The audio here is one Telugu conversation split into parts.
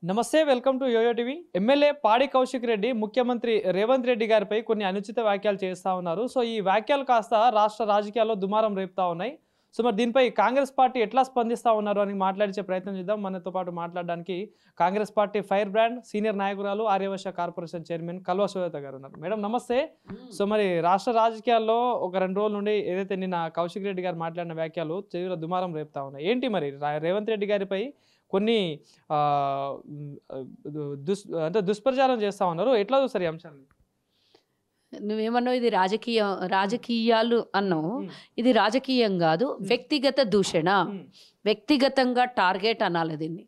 నమస్తే welcome to YoYo TV. MLA Padi Kaushik Reddy ముఖ్యమంత్రి రేవంత్ రెడ్డి గారిపై కొన్ని అనుచిత వ్యాఖ్యలు చేస్తూ ఉన్నారు. సో ఈ వ్యాఖ్యలు కాస్త రాష్ట్ర రాజకీయాల్లో దుమారం రేపుతా ఉన్నాయి. సో మరి దీనిపై కాంగ్రెస్ పార్టీ ఎట్లా స్పందిస్తూ ఉన్నారు అని మాట్లాడించే ప్రయత్నం చేద్దాం. మనతో పాటు మాట్లాడడానికి Congress party fire brand senior నాయకురాలు ఆర్యవైశ్య కార్పొరేషన్ చైర్మన్ కల్వ సుజాత గారు ఉన్నారు. మేడం నమస్తే. సో మరి రాష్ట్ర రాజకీయాల్లో ఒక 2 రోజుల నుండి ఏదైతే నిన్న కౌశిక్ రెడ్డి గారు మాట్లాడిన వ్యాఖ్యలు తీవ్ర దుమారం రేపుతా ఉన్నాయి. ఏంటి మరి రేవంత్ రెడ్డి గారిపై కొన్ని దుష్ప్రచారం చేస్తా ఉన్నారు, ఎట్లా చూస్తారు ఈ అంశాన్ని? నువ్వేమన్నావు ఇది రాజకీయాలు అన్నావు. ఇది రాజకీయం కాదు, వ్యక్తిగత దూషణ, వ్యక్తిగతంగా టార్గెట్ అనాలి దీన్ని.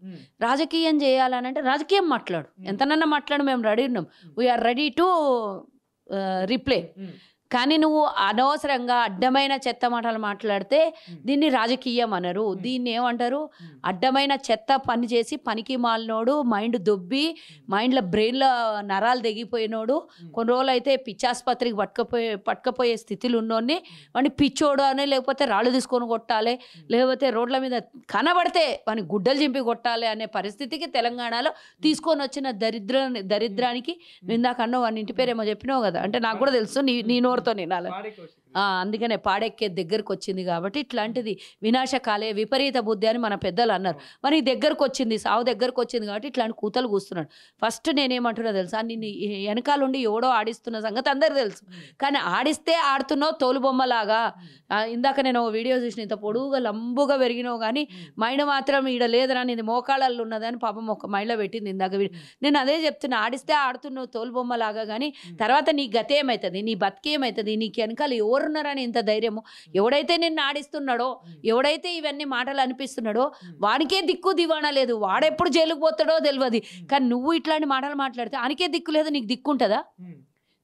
రాజకీయం చేయాలనంటే రాజకీయం మాట్లాడు, ఎంతనన్నా మాట్లాడు, మేము రెడీ ఉన్నాం, వీఆర్ రెడీ టు రిప్లై. కానీ నువ్వు అనవసరంగా అడ్డమైన చెత్త మాటలు మాట్లాడితే దీన్ని రాజకీయం అనరు. దీన్ని ఏమంటారు? అడ్డమైన చెత్త పని చేసి పనికి మాలినోడు, మైండ్ దొబ్బి మైండ్లో బ్రెయిన్లో నరాలు తెగిపోయినోడు, కొన్ని రోజులు అయితే పిచ్చాసుపత్రికి పట్టుకపోయే స్థితిలో ఉన్నోడిని వాడిని పిచ్చోడు అని, లేకపోతే రాళ్ళు తీసుకొని కొట్టాలి, లేకపోతే రోడ్ల మీద కనబడితే వాడిని గుడ్డలు చింపి కొట్టాలి అనే పరిస్థితికి తెలంగాణలో తీసుకొని వచ్చిన దరిద్రానికి ఇందాక అన్నావు, వాడిని ఇంటి పేరేమో చెప్పినావు కదా, అంటే నాకు కూడా తెలుసు నీ నోరుతో నినాలి. అందుకనే పాడెక్కే దగ్గరకు వచ్చింది కాబట్టి ఇట్లాంటిది వినాశకాలే విపరీత బుద్ధి అని మన పెద్దలు అన్నారు. మరి దగ్గరకు వచ్చింది, సావు దగ్గరకు వచ్చింది కాబట్టి ఇట్లాంటి కూతలు కూస్తున్నాడు. ఫస్ట్ నేనేమంటున్నా తెలుసా, నిన్ను వెనకాలండి ఎవడో ఆడిస్తున్న సంగతి అందరు తెలుసు, కానీ ఆడిస్తే ఆడుతున్నావు తోలుబొమ్మలాగా. ఇందాక నేను వీడియో చూసిన, ఇంత పొడుగుగా లంబుగా పెరిగినావు కానీ మైండ్ మాత్రం ఈడ లేదరా, ఇది మోకాళ్ళల్లో ఉన్నదని పాపం ఒక మైండ్లో పెట్టింది ఇందాక. నేను అదే చెప్తున్నా, ఆడిస్తే ఆడుతున్నావు తోలుబొమ్మలాగా, కానీ తర్వాత నీ గతేమవుతుంది, నీ బతికేమవుతుంది, నీకు వెనకాల ఎవరున్నారని ఇంత ధైర్యము. ఎవడైతే నిన్ను ఆడిస్తున్నాడో, ఎవడైతే ఇవన్నీ మాటలు అనిపిస్తున్నాడో వానికే దిక్కు దివాణా లేదు. వాడెప్పుడు జైలుకు పోతాడో తెలియదు, కానీ నువ్వు ఇట్లాంటి మాటలు మాట్లాడితే ఆనికే దిక్కు లేదు, నీకు దిక్కు ఉంటుందా?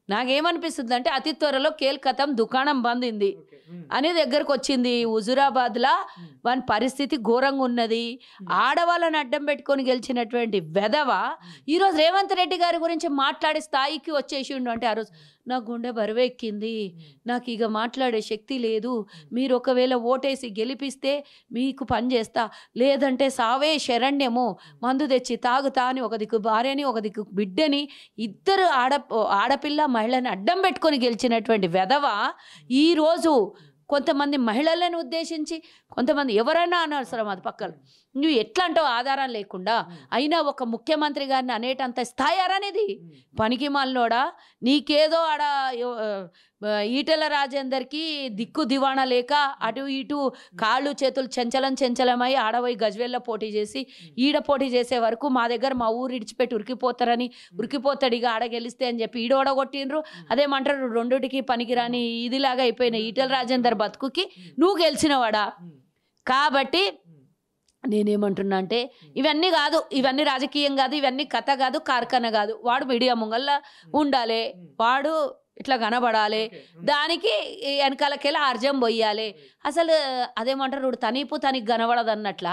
నాకేమనిపిస్తుంది అంటే అతి త్వరలో కేల్కతం దుకాణం బందింది అని దగ్గరకు వచ్చింది. హుజురాబాద్లో వాని పరిస్థితి ఘోరంగా ఉన్నది. ఆడవాళ్ళని అడ్డం పెట్టుకొని గెలిచినటువంటి వెధవ ఈరోజు రేవంత్ రెడ్డి గారి గురించి మాట్లాడే స్థాయికి వచ్చేసిండు. అంటే ఆ రోజు నా గుండె బరువెక్కింది, నాకు ఇక మాట్లాడే శక్తి లేదు, మీరు ఒకవేళ ఓటేసి గెలిపిస్తే మీకు పని చేస్తా, లేదంటే సావే శరణ్యము, మందు తెచ్చి తాగుతా అని ఒక దిక్కు భార్యని ఒక దిక్కు బిడ్డని, ఇద్దరు ఆడపిల్ల మహిళని అడ్డం పెట్టుకొని గెలిచినటువంటి వెధవ ఈరోజు కొంతమంది మహిళలను ఉద్దేశించి, కొంతమంది ఎవరైనా అనవసరం అది పక్కన, నువ్వు ఎట్లా అంటావు ఆధారం లేకుండా, అయినా ఒక ముఖ్యమంత్రి గారిని అనేటంత స్థాయారనేది పనికి మాలినోడా? నీకేదో ఆడ ఈటెల రాజేందర్కి దిక్కు దివాణా లేక అటు ఇటు కాళ్ళు చేతులు చెంచలమై ఆడపోయి గజ్వేల్లో పోటీ చేసి ఈడ పోటీ చేసే వరకు మా దగ్గర మా ఊరు ఇడిచిపెట్టి ఉరికిపోతాడు ఇక ఆడ గెలిస్తే అని చెప్పి ఈడ ఓడగొట్టిండ్రు. అదేమంటారు, రెండుటికి పనికిరాని ఇదిలాగా అయిపోయిన ఈటెల రాజేందర్ బతుకుకి నువ్వు గెలిచినవాడా? కాబట్టి నేనేమంటున్నా అంటే ఇవన్నీ కాదు, ఇవన్నీ రాజకీయం కాదు, ఇవన్నీ కథ కాదు, కార్ఖాన కాదు. వాడు మీడియా ముంగల్లా ఉండాలి, వాడు ఇట్లా కనబడాలి, దానికి వెనకాలకెళ్ళి ఆర్జం పోయాలి. అసలు అదేమంటారు, తనీపు తనకి కనబడదు అన్నట్ల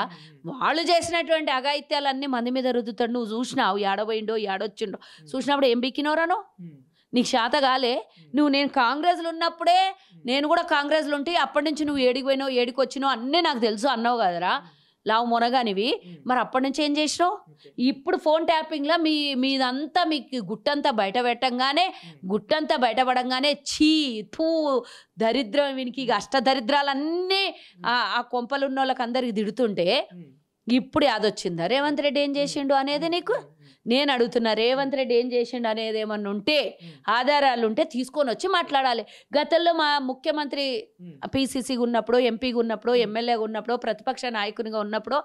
వాళ్ళు చేసినటువంటి అఘాయిత్యాలన్నీ మంది మీద రుద్దుతాడు. నువ్వు చూసినావు, ఏడబోయిండో ఏడొచ్చిండో, చూసినప్పుడు ఏం బిక్కినవరానో నీకు శాత కాలే. నేను కాంగ్రెస్లో ఉన్నప్పుడే, నేను కూడా కాంగ్రెస్లో ఉంటే అప్పటి నుంచి నువ్వు ఏడికి పోయినావు ఏడికి వచ్చినావు అన్నీ నాకు తెలుసు అన్నావు కదరా, లావు మొనగానివి. మరి అప్పటి నుంచి ఏం చేసినావు? ఇప్పుడు ఫోన్ ట్యాపింగ్లో మీదంతా మీకు గుట్టంతా బయటపడంగానే చీ థూ దరిద్రం, వీనికి అష్టదరిద్రాలన్నీ ఆ కొంపలున్న వాళ్ళకి అందరికి తిడుతుంటే ఇప్పుడు అదొచ్చిందా రేవంత్ రెడ్డి ఏం చేసిండు అనేది నీకు? నేను అడుగుతున్నా, రేవంత్ రెడ్డి ఏం చేసిండు అనేది ఏమన్నా ఉంటే, ఆధారాలు ఉంటే తీసుకొని వచ్చి మాట్లాడాలి. గతంలో మా ముఖ్యమంత్రి పిసిసిగా ఉన్నప్పుడు, ఎంపీగా ఉన్నప్పుడు, ఎమ్మెల్యేగా ఉన్నప్పుడు, ప్రతిపక్ష నాయకునిగా ఉన్నప్పుడు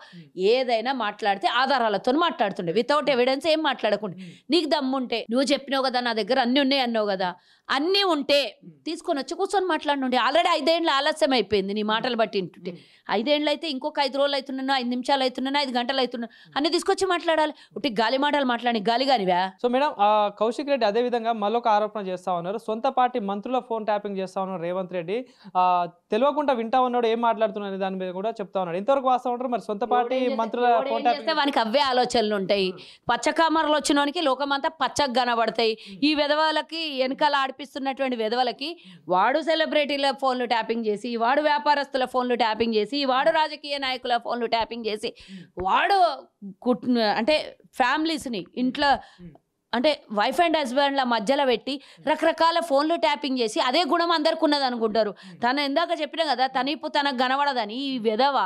ఏదైనా మాట్లాడితే ఆధారాలతో మాట్లాడుతుండే, వితౌట్ ఎవిడెన్స్ ఏం మాట్లాడకుండా. నీకు దమ్ముంటే నువ్వు చెప్పినావు కదా, నా దగ్గర అన్నీ ఉన్నాయి అన్నావు కదా, అన్నీ ఉంటే తీసుకొని వచ్చి కూర్చొని మాట్లాడుండే. ఆల్రెడీ 5 ఏళ్ళు ఆలస్యం అయిపోయింది నీ మాటలు బట్టి వింటుంటే. 5 ఏళ్ళు అయితే ఇంకొక 5 రోజులు అవుతున్నాను, 5 నిమిషాలు అవుతున్నాను, 5 గంటలు అవుతున్నాను, అన్నీ తీసుకొచ్చి మాట్లాడాలి. ఒకటి గాలి మాట మాటలు మాట్లాడి గాలిగానివా? సో మేడం కౌశిక్ రెడ్డి అదే విధంగా మరొక ఆరోపణ చేస్తా ఉన్నారు. సొంత పార్టీ మంత్రుల ఫోన్ ట్యాపింగ్ చేస్తా ఉన్నారు రేవంత్ రెడ్డి. తెలియకుండా వింటా ఉన్నాడు, ఏం మాట్లాడుతున్నాడు దాని మీద కూడా చెప్తా ఉన్నాడు. ఇంతవరకు వాస్తవం ఉంటారు మరి సొంత పార్టీ మంత్రుల ఫోన్ ట్యాపింగ్ వానికి అవే ఆలోచనలు ఉంటాయి. పచ్చకామరలు వచ్చినోనికి లోకమంతా పచ్చగా కనబడతాయి. ఈ విధవలకి వెనకాల ఆడిపిస్తున్నటువంటి విధవలకి వాడు సెలబ్రిటీల ఫోన్లు ట్యాపింగ్ చేసి, వాడు వ్యాపారస్తుల ఫోన్లు ట్యాపింగ్ చేసి, వాడు రాజకీయ నాయకుల ఫోన్లు ట్యాపింగ్ చేసి, వాడు అంటే ఫ్యామిలీస్ని ఇంట్లో అంటే వైఫ్ అండ్ హస్బెండ్ల మధ్యలో పెట్టి రకరకాల ఫోన్లు ట్యాపింగ్ చేసి అదే గుణం అందరికి ఉన్నది అనుకుంటారు. తను ఇందాక చెప్పినా కదా, తనిపు తనకు కనబడదని. ఈ విధవ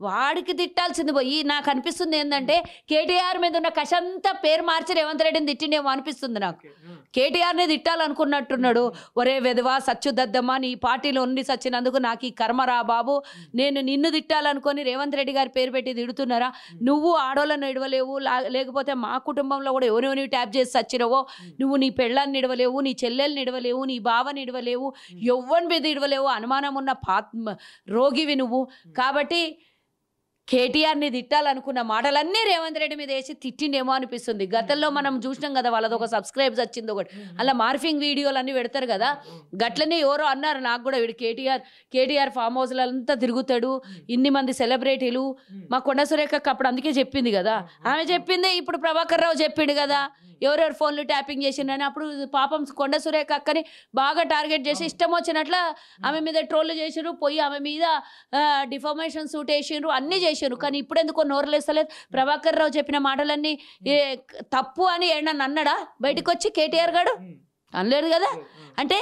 వాడికి తిట్టాల్సింది పోయి నాకు అనిపిస్తుంది ఏంటంటే కేటీఆర్ మీద ఉన్న కషంతా పేరు మార్చి రేవంత్ రెడ్డిని తిట్టిండేమో అనిపిస్తుంది నాకు. కేటీఆర్ని తిట్టాలనుకున్నట్టున్నాడు. ఒరే వెధవా సచ్చుదద్దమ్మా, నీ పార్టీలో ఉండి సచ్చినందుకు నాకు ఈ కర్మరా బాబు, నేను నిన్ను తిట్టాలనుకొని రేవంత్ రెడ్డి గారి పేరు పెట్టి తిడుతున్నారా? నువ్వు ఆడోళ్ళని ఇడవలేవు, లేకపోతే మా కుటుంబంలో కూడా ఎవరెవరిని ట్యాప్ చేసి సచ్చినవో, నువ్వు నీ పెళ్ళాన్ని ఇడవలేవు, నీ చెల్లెల్ని ఇడవలేవు, నీ బావని ఇడవలేవు, ఎవ్వని మీద ఇడవలేవు, అనుమానం ఉన్న రోగివి నువ్వు. కాబట్టి కేటీఆర్ని తిట్టాలనుకున్న మాటలన్నీ రేవంత్ రెడ్డి మీద వేసి తిట్టిండేమో అనిపిస్తుంది. గతంలో మనం చూసినాం కదా, వాళ్ళది ఒక సబ్స్క్రైబ్స్ వచ్చింది ఒకటి, అలా మార్ఫింగ్ వీడియోలు అన్నీ పెడతారు కదా. గట్లనే ఎవరో అన్నారు నాకు కూడా, వీడు కేటీఆర్ ఫామ్ హౌస్లంతా తిరుగుతాడు, ఇన్ని మంది సెలబ్రిటీలు. మా కొండ సురేఖకు అప్పుడు అందుకే చెప్పింది కదా, ఆమె చెప్పిందే ఇప్పుడు ప్రభాకర్ రావు చెప్పిండు కదా ఎవరెవరు ఫోన్లు ట్యాపింగ్ చేసిండని. అప్పుడు పాపం కొండ సురేఖ అక్కని బాగా టార్గెట్ చేసి ఇష్టం వచ్చినట్ల ఆమె మీద ట్రోల్ చేసిరు, పోయి ఆమె మీద డిఫామేషన్ సూట్ వేసిండ్రు, అన్నీ చేసిండ్రు. కానీ ఇప్పుడు ఎందుకో నోరులేస్తలేదు. ప్రభాకర్ రావు చెప్పిన మాటలన్నీ తప్పు అని ఏమన్నా అన్నాడా బయటకు వచ్చి కేటీఆర్ గారు? అనలేదు కదా. అంటే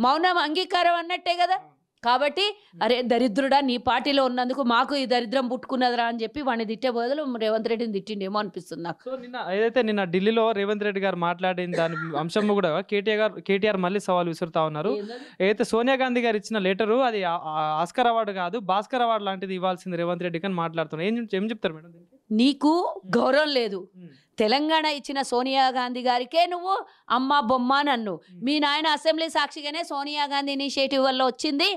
మౌనం అంగీకారం అన్నట్టే కదా. కాబట్టి అరే దరిద్రుడా, నీ పార్టీలో ఉన్నందుకు మాకు ఈ దరిద్రం పుట్టుకున్నదిరా అని చెప్పి వాడిని తిట్టే బదులు రేవంత్ రెడ్డిని తిట్టిండేమో అనిపిస్తుంది నాకు. సో నిన్న ఢిల్లీలో రేవంత్ రెడ్డి గారు మాట్లాడిన దాని అంశం కూడా కేటీఆర్ మళ్ళీ సవాల్ విసురుతా ఉన్నారు. ఏదైతే సోనియా గాంధీ గారు ఇచ్చిన లెటరు అది ఆస్కర్ అవార్డు కాదు, భాస్కర్ అవార్డు లాంటిది ఇవ్వాల్సింది రేవంత్ రెడ్డికి అని మాట్లాడుతున్నారు. ఏం చెప్తారు మేడం? నీకు గౌరవం లేదు. తెలంగాణ ఇచ్చిన సోనియా గాంధీ గారికే నువ్వు అమ్మ బొమ్మ నన్ను. మీ నాయన అసెంబ్లీ సాక్షిగానే సోనియా గాంధీ ఇనిషియేటివ్ వల్ల వచ్చింది.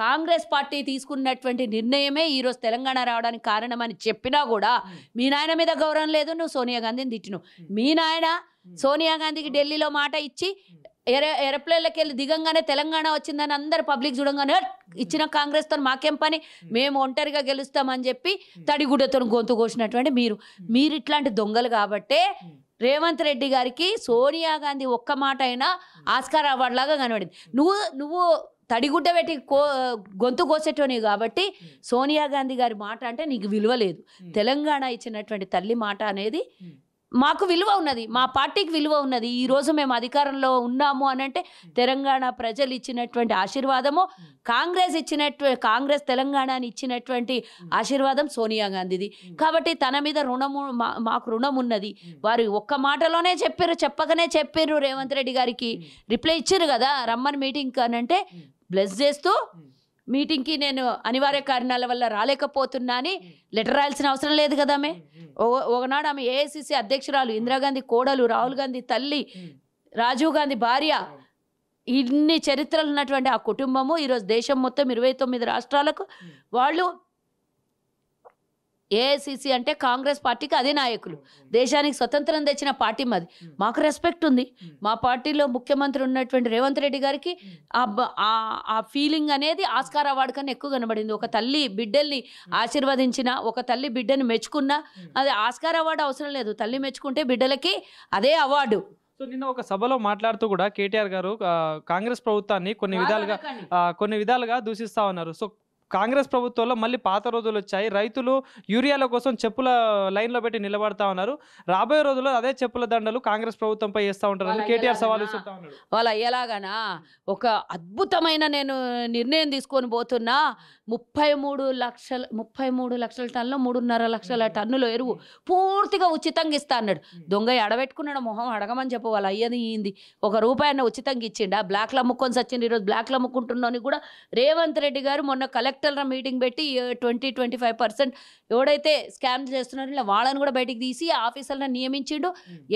కాంగ్రెస్ పార్టీ తీసుకున్నటువంటి నిర్ణయమే ఈరోజు తెలంగాణ రావడానికి కారణమని చెప్పినా కూడా మీ నాయన మీద గౌరవం లేదు, నువ్వు సోనియా గాంధీని తిట్టిను. మీ నాయన సోనియా గాంధీకి ఢిల్లీలో మాట ఇచ్చి ఏరోప్లేన్లకి వెళ్ళి దిగంగానే తెలంగాణ వచ్చిందని అందరు పబ్లిక్ చూడంగానే ఇచ్చిన కాంగ్రెస్తో మాకేం పని, మేము ఒంటరిగా గెలుస్తామని చెప్పి తడిగుడ్డతో గొంతు కోసినటువంటి మీరు ఇట్లాంటి దొంగలు కాబట్టే రేవంత్ రెడ్డి గారికి సోనియా గాంధీ ఒక్క మాట అయినా ఆస్కార్ అవార్డు లాగా కనబడింది. నువ్వు తడిగుడ్డ పెట్టి గొంతు కోసేటోని కాబట్టి సోనియా గాంధీ గారి మాట అంటే నీకు విలువ లేదు. తెలంగాణ ఇచ్చినటువంటి తల్లి మాట అనేది మాకు విలువ ఉన్నది, మా పార్టీకి విలువ ఉన్నది. ఈరోజు మేము అధికారంలో ఉన్నాము అని అంటే తెలంగాణ ప్రజలు ఇచ్చినటువంటి ఆశీర్వాదము, కాంగ్రెస్ తెలంగాణని ఇచ్చినటువంటి ఆశీర్వాదం సోనియా గాంధీది. కాబట్టి తన మీద మాకు రుణం ఉన్నది. వారు ఒక్క మాటలోనే చెప్పగానే చెప్పారు రేవంత్ రెడ్డి గారికి రిప్లై ఇచ్చారు కదా రమ్మని మీటింగ్ అని. అంటే బ్లెస్ చేస్తూ మీటింగ్కి నేను అనివార్య కారణాల వల్ల రాలేకపోతున్నా అని లెటర్ రాయాల్సిన అవసరం లేదు కదా. ఆమె ఒకనాడు ఆమె ఏఐసిసి అధ్యక్షురాలు, ఇందిరాగాంధీ కోడలు, రాహుల్ గాంధీ తల్లి, రాజీవ్ గాంధీ భార్య, ఇన్ని చరిత్రలు ఉన్నటువంటి ఆ కుటుంబము ఈరోజు దేశం మొత్తం 29 రాష్ట్రాలకు వాళ్ళు ఏఐసిసి అంటే కాంగ్రెస్ పార్టీకి అదే నాయకులు. దేశానికి స్వతంత్రం తెచ్చిన పార్టీ మాది, మాకు రెస్పెక్ట్ ఉంది. మా పార్టీలో ముఖ్యమంత్రి ఉన్నటువంటి రేవంత్ రెడ్డి గారికి ఆ ఫీలింగ్ అనేది ఆస్కార్ అవార్డు కన్నా ఎక్కువ కనబడింది. ఒక తల్లి బిడ్డల్ని ఆశీర్వదించిన, ఒక తల్లి బిడ్డని మెచ్చుకున్నా అది ఆస్కార్ అవార్డు అవసరం లేదు. తల్లి మెచ్చుకుంటే బిడ్డలకి అదే అవార్డు. సో నిన్న ఒక సభలో మాట్లాడుతూ కూడా కేటీఆర్ గారు కాంగ్రెస్ ప్రభుత్వాన్ని కొన్ని విధాలుగా దూషిస్తా ఉన్నారు. సో కాంగ్రెస్ ప్రభుత్వంలో మళ్ళీ పాత రోజులు వచ్చాయి, రైతులు యూరియాల కోసం చెప్పుల లైన్లో పెట్టి నిలబడతా ఉన్నారు, రాబోయే రోజుల్లో అదే చెప్పుల దండలు కాంగ్రెస్ ప్రభుత్వంపై వేస్తూ ఉంటారు కేటీఆర్ సవాల్ విసురుతా ఉన్నారు. వాళ్ళు అయ్యేలాగానా ఒక అద్భుతమైన నేను నిర్ణయం తీసుకొని పోతున్నా. 33 లక్షల టన్నులు 3.5 లక్షల టన్నుల ఎరువు పూర్తిగా ఉచితంగా ఇస్తా అన్నాడు. దొంగ అడబెట్టుకున్నాడు, మొహం అడగమని చెప్పు. వాళ్ళు అయ్యింది ₹1 ఉచితంగా ఇచ్చిండా? బ్లాక్లో అమ్ముకొని సచ్చింది. ఈరోజు బ్లాక్లో అమ్ముకుంటున్నాను కూడా రేవంత్ రెడ్డి గారు మొన్న కలెక్టర్ కలెక్టర్ల మీటింగ్ పెట్టి 20-25% ఎవడైతే స్కామ్ చేస్తున్నారో ఇలా వాళ్ళని కూడా బయటికి తీసి ఆఫీసర్లను నియమించిండు.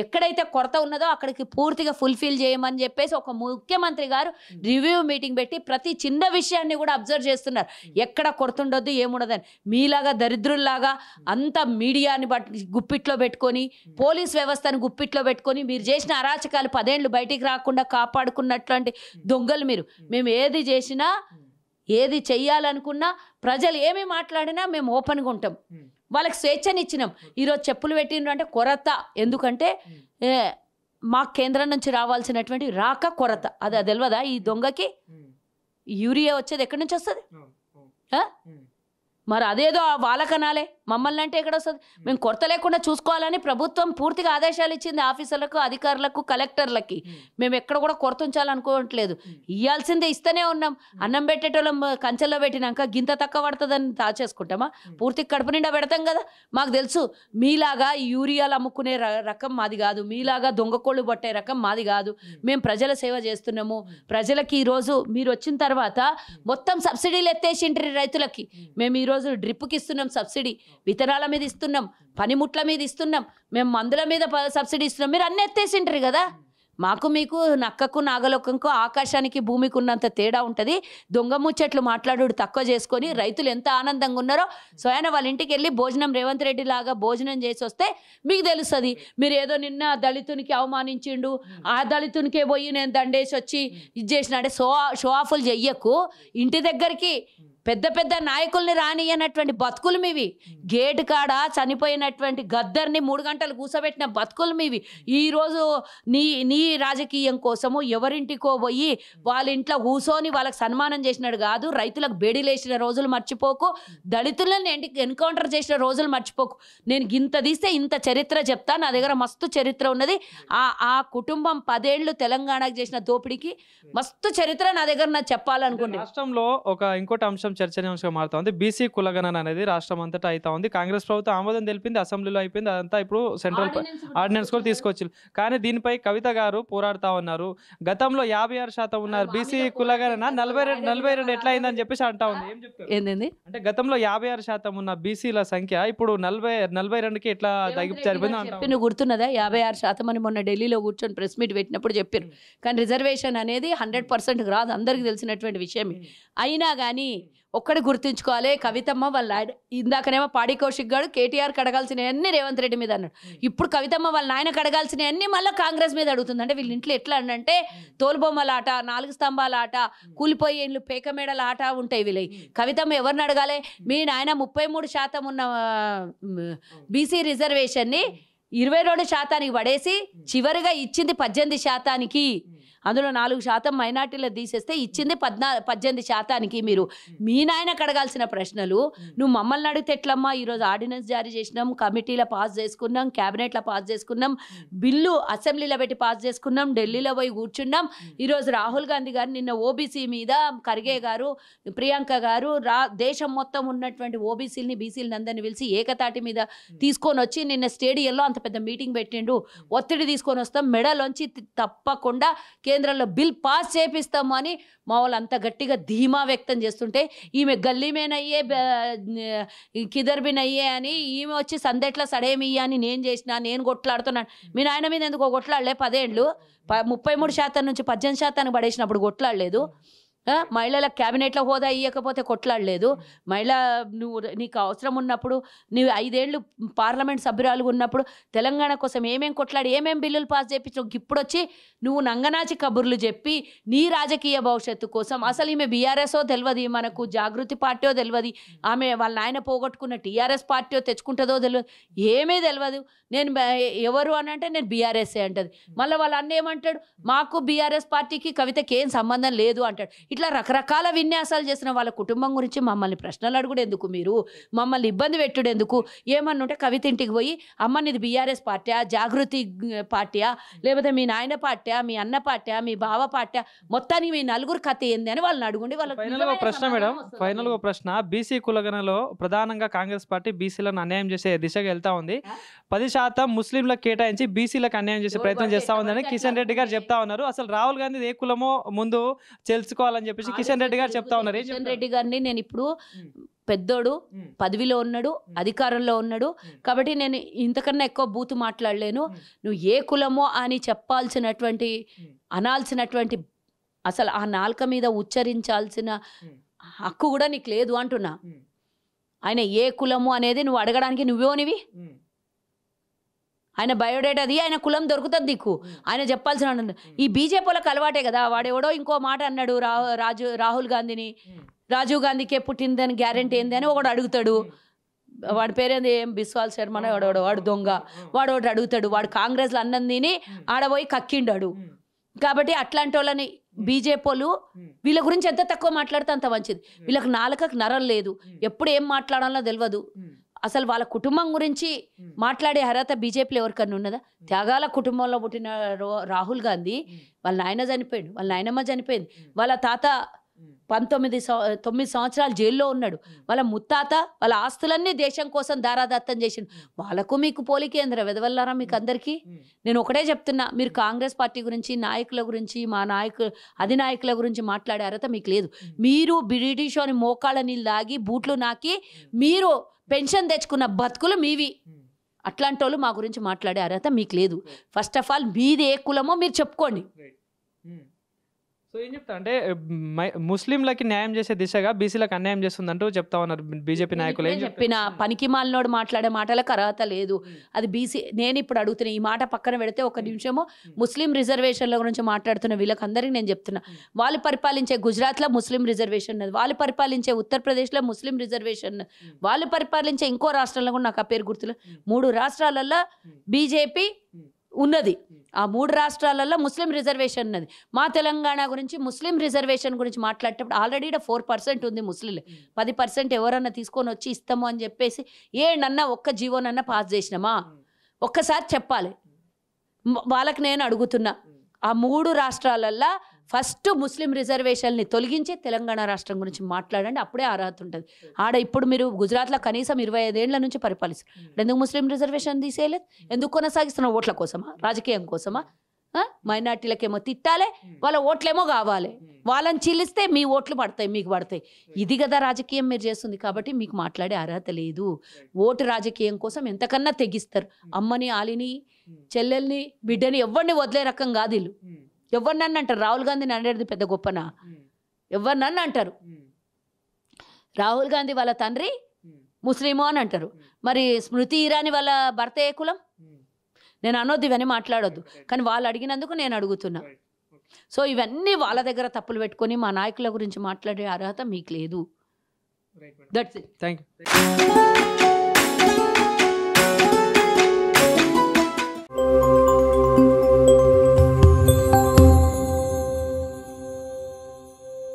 ఎక్కడైతే కొరత ఉన్నదో అక్కడికి పూర్తిగా ఫుల్ఫిల్ చేయమని చెప్పేసి ఒక ముఖ్యమంత్రి గారు రివ్యూ మీటింగ్ పెట్టి ప్రతి చిన్న విషయాన్ని కూడా అబ్జర్వ్ చేస్తున్నారు. ఎక్కడ కొరత ఉండొద్దు ఏముండదని. మీలాగా దరిద్రుల్లాగా అంత మీడియాని గుప్పిట్లో పెట్టుకొని పోలీస్ వ్యవస్థను గుప్పిట్లో పెట్టుకొని మీరు చేసిన అరాచకాలు 10 ఏళ్ళు బయటికి రాకుండా కాపాడుకున్నటువంటి దొంగలు మీరు. మేము ఏది చేసినా ఏది చెయ్యాలనుకున్నా ప్రజలు ఏమి మాట్లాడినా మేము ఓపెన్గా ఉంటాం. వాళ్ళకి స్వేచ్ఛనిచ్చినాం. ఈరోజు చెప్పులు పెట్టిండ్రు అంటే కొరత. ఎందుకంటే మా కేంద్రం నుంచి రావాల్సినటువంటి రాక కొరత. అది తెలియదా ఈ దొంగకి? యూరియా వచ్చేది ఎక్కడి నుంచి వస్తుంది? మరి అదేదో వాళ్ళకనాలే, మమ్మల్ని అంటే ఎక్కడ వస్తుంది? మేము కొరత లేకుండా చూసుకోవాలని ప్రభుత్వం పూర్తిగా ఆదేశాలు ఇచ్చింది ఆఫీసర్లకు, అధికారులకు, కలెక్టర్లకి. మేము ఎక్కడ కూడా కొరత ఉంచాలనుకోవట్లేదు. ఇవ్వాల్సిందే ఇస్తూనే ఉన్నాం. అన్నం పెట్టేటోళ్ళం కంచెల్లో పెట్టినాక గింత తక్కువ పడుతుందని దాచేసుకుంటామా? పూర్తిగా కడుపు నిండా పెడతాం కదా. మాకు తెలుసు మీలాగా యూరియాలు అమ్ముకునే రకం మాది కాదు, మీలాగా దొంగకోళ్ళు పట్టే రకం మాది కాదు. మేము ప్రజల సేవ చేస్తున్నాము. ప్రజలకి ఈరోజు మీరు వచ్చిన తర్వాత మొత్తం సబ్సిడీలు ఎత్తేసిండ్రి రైతులకి. మేము ఈరోజు డ్రిప్కి ఇస్తున్నాం సబ్సిడీ, విత్తనాల మీద ఇస్తున్నాం, పనిముట్ల మీద ఇస్తున్నాం, మేము మందుల మీద సబ్సిడీ ఇస్తున్నాం. మీరు అన్నీ ఎత్తేసింటారు కదా. మాకు మీకు నక్కకు నాగలోకంకు ఆకాశానికి భూమికి ఉన్నంత తేడా ఉంటుంది. దొంగ ముచ్చట్లు మాట్లాడు తక్కువ చేసుకొని రైతులు ఎంత ఆనందంగా ఉన్నారో స్వయాన వాళ్ళ ఇంటికి వెళ్ళి భోజనం రేవంత్ రెడ్డి లాగా భోజనం చేసి వస్తే మీకు తెలుస్తుంది. మీరు ఏదో నిన్న దళితునికి అవమానించిండు, ఆ దళితునికే పోయి నేను దండేసి వచ్చి ఇది చేసిన అంటే షో ఆఫ్లు చెయ్యకు. ఇంటి దగ్గరికి పెద్ద పెద్ద నాయకుల్ని రానియనటువంటి బతుకులు మీవి. గేటు కాడ చనిపోయినటువంటి గద్దర్ని 3 గంటలు కూసబెట్టిన బతుకులు మీవి. ఈరోజు నీ రాజకీయం కోసము ఎవరింటికో పోయి వాళ్ళ ఇంట్లో కూసోని వాళ్ళకి సన్మానం చేసినాడు కాదు. రైతులకు బేడీలేసిన రోజులు మర్చిపోకు, దళితులను ఎన్కౌంటర్ చేసిన రోజులు మర్చిపోకు. నేను ఇంత తీస్తే ఇంత చరిత్ర చెప్తా. నా దగ్గర మస్తు చరిత్ర ఉన్నది. ఆ కుటుంబం 10 ఏళ్ళు తెలంగాణకు చేసిన దోపిడీకి మస్తు చరిత్ర నా దగ్గర చెప్పాలనుకుంటే. రాష్ట్రంలో ఇంకోటి అంశం చర్చనీయాంశంగా మారుతా ఉంది. బీసీ కులగణన అనేది రాష్ట్రం అంతటా అవుతా ఉంది. కాంగ్రెస్ ప్రభుత్వం ఆమోదం తెలిపింది, అసెంబ్లీలో అయిపోయింది. అదంతా ఇప్పుడు సెంట్రల్ ఆర్డినెన్స్ కూడా తీసుకొచ్చి, కానీ దీనిపై కవిత గారు పోరాడుతా ఉన్నారు. గతంలో 56% ఉన్నారు బీసీ కులగణన 42 ఎట్లా అయిందని చెప్పేసి అంటా ఉంది. ఏం చెప్తారు? ఏంటండి అంటే గతంలో 56% ఉన్న బీసీల సంఖ్య ఇప్పుడు 42కి ఎట్లా చెప్పి గుర్తున్నదా? 56% అని మొన్న ఢిల్లీలో కూర్చొని ప్రెస్ మీట్ పెట్టినప్పుడు చెప్పారు. కానీ రిజర్వేషన్ అనేది 100% రాదు, అందరికి తెలిసినటువంటి విషయమే. అయినా కానీ ఒక్కడి గుర్తుంచుకోవాలి, కవితమ్మ వాళ్ళ ఇందాకనేమో పాడి కౌశిక్ గారు కేటీఆర్ కడగాల్సినవన్నీ రేవంత్ రెడ్డి మీద అన్నాడు. ఇప్పుడు కవితమ్మ వాళ్ళ నాయన కడగాల్సినవన్నీ మళ్ళీ కాంగ్రెస్ మీద అడుగుతుంది. అంటే వీళ్ళ ఇంట్లో ఎట్లా అంటే తోలుబొమ్మల ఆట, 4 స్తంభాల ఆట, కూలిపోయే ఇండ్లు, పేకమేడల ఆట ఉంటాయి వీళ్ళవి. కవితమ్మ ఎవరిని అడగాలి? మీ నాయన 33% ఉన్న బీసీ రిజర్వేషన్ని 22% పడేసి చివరిగా ఇచ్చింది 18%. అందులో 4% మైనార్టీలు తీసేస్తే ఇచ్చింది 18%. మీరు మీ నాయన కడగాల్సిన ప్రశ్నలు నువ్వు మమ్మల్ని అడిగితే ఎట్లమ్మా? ఈరోజు ఆర్డినెన్స్ జారీ చేసినాం, కమిటీలో పాస్ చేసుకున్నాం, క్యాబినెట్లో పాస్ చేసుకున్నాం, బిల్లు అసెంబ్లీలో పెట్టి పాస్ చేసుకున్నాం, ఢిల్లీలో పోయి కూర్చున్నాం. ఈరోజు రాహుల్ గాంధీ గారు నిన్న ఓబీసీ మీద ఖర్గే గారు, ప్రియాంక గారు దేశం మొత్తం ఉన్నటువంటి ఓబీసీలని బీసీలని అందరినీ పిలిచి ఏకతాటి మీద తీసుకొని వచ్చి నిన్న స్టేడియంలో అంత పెద్ద మీటింగ్ పెట్టిండు. ఒత్తిడి తీసుకొని వస్తాం, మెడలోంచి తప్పకుండా కేంద్రంలో బిల్ పాస్ చేపిస్తాము అని మా వాళ్ళు అంత గట్టిగా ధీమా వ్యక్తం చేస్తుంటే, ఈమె గల్లీమేనయ్యే కిదర్బినయ్యే అని ఈమె వచ్చి సందెట్ల సడేమియ్య అని నేను చేసిన, నేను కొట్లాడుతున్నాను. మీ నాయన మీద ఎందుకో కొట్లాడలే? 10 ఏళ్ళు 33% నుంచి 18% పడేసినప్పుడు కొట్లాడలేదు. మహిళల క్యాబినెట్లో హోదా ఇవ్వకపోతే కొట్లాడలేదు. నీకు అవసరం ఉన్నప్పుడు, నీవు 5 ఏళ్ళు పార్లమెంట్ సభ్యురాలుగా ఉన్నప్పుడు తెలంగాణ కోసం ఏమేం కొట్లాడి ఏమేం బిల్లులు పాస్ చేయించావు. ఇప్పుడు వచ్చి నువ్వు నంగనాచి కబుర్లు చెప్పి నీ రాజకీయ భవిష్యత్తు కోసం, అసలు ఈమె బీఆర్ఎస్ఓ తెలియదు, మనకు జాగృతి పార్టీయో తెలియదు, ఆమె వాళ్ళ నాయన పోగొట్టుకున్న టీఆర్ఎస్ పార్టీయో తెచ్చుకుంటుందో తెలియదు, ఏమీ తెలియదు. నేను ఎవరు అని అంటే నేను బీఆర్ఎస్ఏ అంటది. మళ్ళీ వాళ్ళ అన్న ఏమంటాడు? మాకు బీఆర్ఎస్ పార్టీకి కవితకి ఏం సంబంధం లేదు అంటాడు. ఇట్లా రకరకాల విన్యాసాలు చేసిన వాళ్ళ కుటుంబం గురించి మమ్మల్ని ప్రశ్నలు అడుగుడు ఎందుకు? మీరు మమ్మల్ని ఇబ్బంది పెట్టుడు ఎందుకు? ఏమన్నా ఉంటే కవిత ఇంటికి పోయి, అమ్మ నీది బీఆర్ఎస్ పార్టీయా, జాగృతి పార్టీయా, లేకపోతే మీ నాయన పార్టీయా, మీ అన్న పార్టీయా, మీ బావ పార్టీయా, మొత్తానికి మీ నలుగురు కథ ఏంది అని వాళ్ళని అడుగుండి. ఫైనల్గా ప్రశ్న మేడం, ఫైనల్గా ప్రశ్న, బీసీ కులగణలో ప్రధానంగా కాంగ్రెస్ పార్టీ బీసీలను అన్యాయం చేసే దిశగా వెళ్తా ఉంది. 10% ముస్లింలకు కేటాయించి బీసీలకు అన్యాయం చేసే ప్రయత్నం చేస్తా ఉందని కిషన్ రెడ్డి గారు చెప్తా ఉన్నారు. అసలు రాహుల్ గాంధీ ఏ కులమో ముందు తెలుసుకోవాలని అని చెప్పేసి కిషన్ రెడ్డి గారు చెప్తా ఉన్నారు. కిషన్ రెడ్డి గారిని నేను ఇప్పుడు పెద్దోడు, పదవిలో ఉన్నాడు, అధికారంలో ఉన్నాడు, కాబట్టి నేను ఇంతకన్నా ఎక్కువ బూతు మాట్లాడలేను. నువ్వు ఏ కులమో అని చెప్పాల్సినటువంటి, అనాల్సినటువంటి, అసలు ఆ నాలుక మీద ఉచ్చరించాల్సిన హక్కు కూడా నీకు లేదు అంటున్నా. ఆయన ఏ కులము అనేది నువ్వు అడగడానికి నువ్వేనివి? ఆయన బయోడేటాది, ఆయన కులం దొరుకుతుంది నీకు. ఆయన చెప్పాల్సిన ఈ బీజేపీ వాళ్ళకి అలవాటే కదా. వాడెవడో ఇంకో మాట అన్నాడు, రాహుల్ గాంధీని, రాజీవ్ గాంధీకే పుట్టిందని గ్యారెంటీ ఏంది అని ఒకడు అడుగుతాడు. వాడి పేరేంది, ఏం బిస్వాల్ శర్మనే వాడు దొంగ, వాడు ఒకటి అడుగుతాడు. వాడు కాంగ్రెస్లో అన్నం తిని ఆడపోయి కక్కిండాడు. కాబట్టి అట్లాంటి వాళ్ళని బీజేపీ వాళ్ళు వీళ్ళ గురించి ఎంత తక్కువ మాట్లాడితే అంత మంచిది. వీళ్ళకి నాలుకకు నరం లేదు, ఎప్పుడు ఏం మాట్లాడాలో తెలియదు. అసలు వాళ్ళ కుటుంబం గురించి మాట్లాడే అర్హత బీజేపీలో ఎవరికన్నా ఉన్నదా? త్యాగాల కుటుంబంలో పుట్టిన రాహుల్ గాంధీ వాళ్ళ నాయన చనిపోయాడు, వాళ్ళ నాయనమ్మ చనిపోయింది, వాళ్ళ తాత 9 సంవత్సరాలు జైల్లో ఉన్నాడు, వాళ్ళ ముత్తాత వాళ్ళ ఆస్తులన్నీ దేశం కోసం దారాదత్తం చేసిండు. వాళ్ళకు మీకు పోలికేంద్ర వెదవల్లారా మీకు అందరికీ? నేను ఒకటే చెప్తున్నా, మీరు కాంగ్రెస్ పార్టీ గురించి, నాయకుల గురించి, మా అధినాయకుల గురించి మాట్లాడే అర్హత మీకు లేదు. మీరు బ్రిటిష్ అని మోకాళ్ళ నీళ్ళు దాగి బూట్లు నాకి మీరు పెన్షన్ తెచ్చుకున్న బతుకులు మీవి. అట్లాంటి వాళ్ళు మా గురించి మాట్లాడే అర్హత మీకు లేదు. ఫస్ట్ ఆఫ్ ఆల్ మీది ఏ కులమో మీరు చెప్పుకోండి. సో ఏం చెప్తా అంటే ముస్లింలకి న్యాయం చేసే దిశగా బీసీలకు అన్యాయం చేస్తుందంటూ చెప్తా ఉన్నారు బీజేపీ నాయకులు. ఏం చెప్పిన పనికి మాలినోడు మాట్లాడే మాటలకు అర్హత లేదు. అది బీసీ. నేను ఇప్పుడు అడుగుతున్నా, ఈ మాట పక్కన పెడితే ఒక నిమిషము ముస్లిం రిజర్వేషన్ల గురించి మాట్లాడుతున్న వీళ్ళకందరికీ నేను చెప్తున్నా, వాళ్ళు పరిపాలించే గుజరాత్లో ముస్లిం రిజర్వేషన్ ఉన్నది, వాళ్ళు పరిపాలించే ఉత్తరప్రదేశ్లో ముస్లిం రిజర్వేషన్, వాళ్ళు పరిపాలించే ఇంకో రాష్ట్రంలో కూడా నాకు ఆ పేరు గుర్తులేదు, 3 రాష్ట్రాలలో బీజేపీ ఉన్నది. ఆ 3 రాష్ట్రాలలో ముస్లిం రిజర్వేషన్ ఉన్నది. మా తెలంగాణ గురించి ముస్లిం రిజర్వేషన్ గురించి మాట్లాడేటప్పుడు ఆల్రెడీ 4% ఉంది ముస్లింలు. 10% ఎవరన్నా తీసుకొని వచ్చి ఇస్తాము అని చెప్పేసి ఏడన్నా ఒక్క జీవోనన్నా పాస్ చేసినామా? ఒక్కసారి చెప్పాలి. వాళ్ళకి నేను అడుగుతున్నా, ఆ 3 రాష్ట్రాలల్లో ఫస్ట్ ముస్లిం రిజర్వేషన్ని తొలగించి తెలంగాణ రాష్ట్రం గురించి మాట్లాడండి, అప్పుడే అర్హత ఉంటుంది. ఆడ ఇప్పుడు మీరు గుజరాత్లో కనీసం 25 ఏళ్ల నుంచి పరిపాలిస్తారు, ఎందుకు ముస్లిం రిజర్వేషన్ తీసేయలేదు? ఎందుకు కొనసాగిస్తున్న ఓట్ల కోసమా, రాజకీయం కోసమా? మైనార్టీలకేమో తిట్టాలి, వాళ్ళ ఓట్లేమో కావాలి, వాళ్ళని చీలిస్తే మీ ఓట్లు పడతాయి, మీకు పడతాయి. ఇది కదా రాజకీయం మీరు చేస్తుంది. కాబట్టి మీకు మాట్లాడే అర్హత లేదు. ఓటు రాజకీయం కోసం ఎంతకన్నా తెగిస్తారు. అమ్మని, ఆలిని, చెల్లెల్ని, బిడ్డని ఎవరిని వదిలే రకం కాదు వీళ్ళు. ఎవరినన్ను అంటారు, రాహుల్ గాంధీని అనేది పెద్ద గొప్పనా? ఎవరినన్ను అంటారు. రాహుల్ గాంధీ వాళ్ళ తండ్రి ముస్లిమో అని అంటారు. మరి స్మృతి ఇరానీ వాళ్ళ భర్త ఏ కులం? నేను అనొద్దు, ఇవన్నీ మాట్లాడొద్దు, కానీ వాళ్ళు అడిగినందుకు నేను అడుగుతున్నా. సో ఇవన్నీ వాళ్ళ దగ్గర తప్పులు పెట్టుకొని మా నాయకుల గురించి మాట్లాడే అర్హత మీకు లేదు. That's it. Thank you.